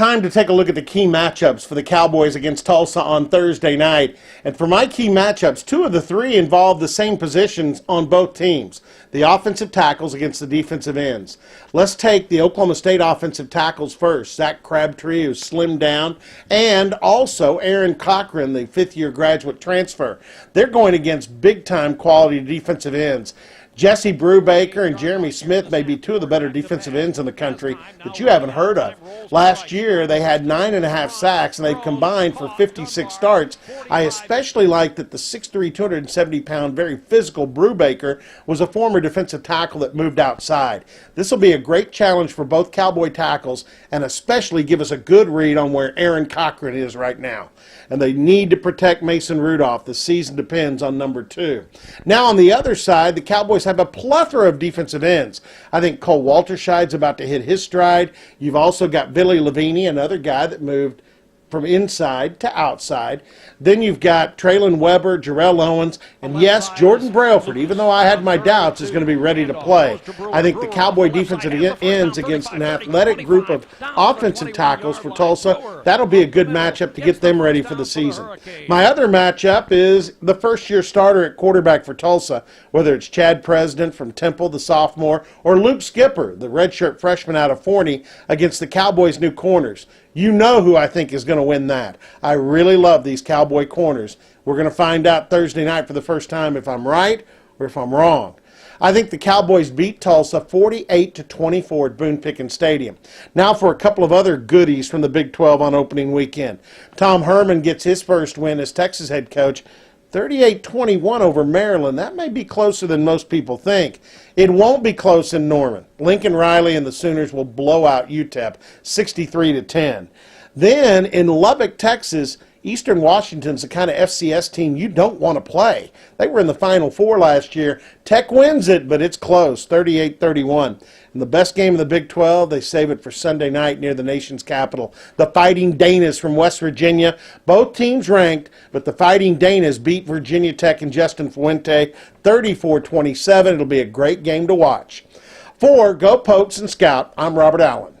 time to take a look at the key matchups for the Cowboys against Tulsa on Thursday night. And for my key matchups, two of the three involve the same positions on both teams, the offensive tackles against the defensive ends. Let's take the Oklahoma State offensive tackles first. Zach Crabtree, who's slimmed down, and also Aaron Cochran, the fifth-year graduate transfer. They're going against big-time quality defensive ends. Jesse Brubaker and Jeremy Smith may be two of the better defensive ends in the country that you haven't heard of. Last year, they had 9.5 sacks, and they've combined for 56 starts. I especially like that the 6'3", 270-pound, very physical Brubaker was a former defensive tackle that moved outside. This will be a great challenge for both Cowboy tackles, and especially give us a good read on where Aaron Cochran is right now. And they need to protect Mason Rudolph. The season depends on number 2. Now, on the other side, the Cowboys have a plethora of defensive ends. I think Cole Walterscheid's about to hit his stride. You've also got Billy Lavigne, another guy that moved from inside to outside. Then you've got Traylon Weber, Jarrell Owens, and yes, Jordan Brailford, even though I had my doubts, is going to be ready to play. I think the Cowboy defensive ends against an athletic group of offensive tackles for Tulsa, that'll be a good matchup to get them ready for the season. My other matchup is the first-year starter at quarterback for Tulsa, whether it's Chad President from Temple, the sophomore, or Luke Skipper, the redshirt freshman out of Forney, against the Cowboys' new corners. You know who I think is going to win that. I really love these Cowboy corners. We're going to find out Thursday night for the first time if I'm right or if I'm wrong. I think the Cowboys beat Tulsa 48-24 at Boone Pickens Stadium. Now for a couple of other goodies from the Big 12 on opening weekend. Tom Herman gets his first win as Texas head coach, 38-21 over Maryland. That may be closer than most people think. It won't be close in Norman. Lincoln Riley and the Sooners will blow out UTEP 63-10. Then in Lubbock, Texas, Eastern Washington's the kind of FCS team you don't want to play. They were in the Final Four last year. Tech wins it, but it's close, 38-31. And the best game of the Big 12, they save it for Sunday night near the nation's capital. The Fighting Danas from West Virginia. Both teams ranked, but the Fighting Danas beat Virginia Tech and Justin Fuente 34-27. It'll be a great game to watch. For Go Pokes and Scout, I'm Robert Allen.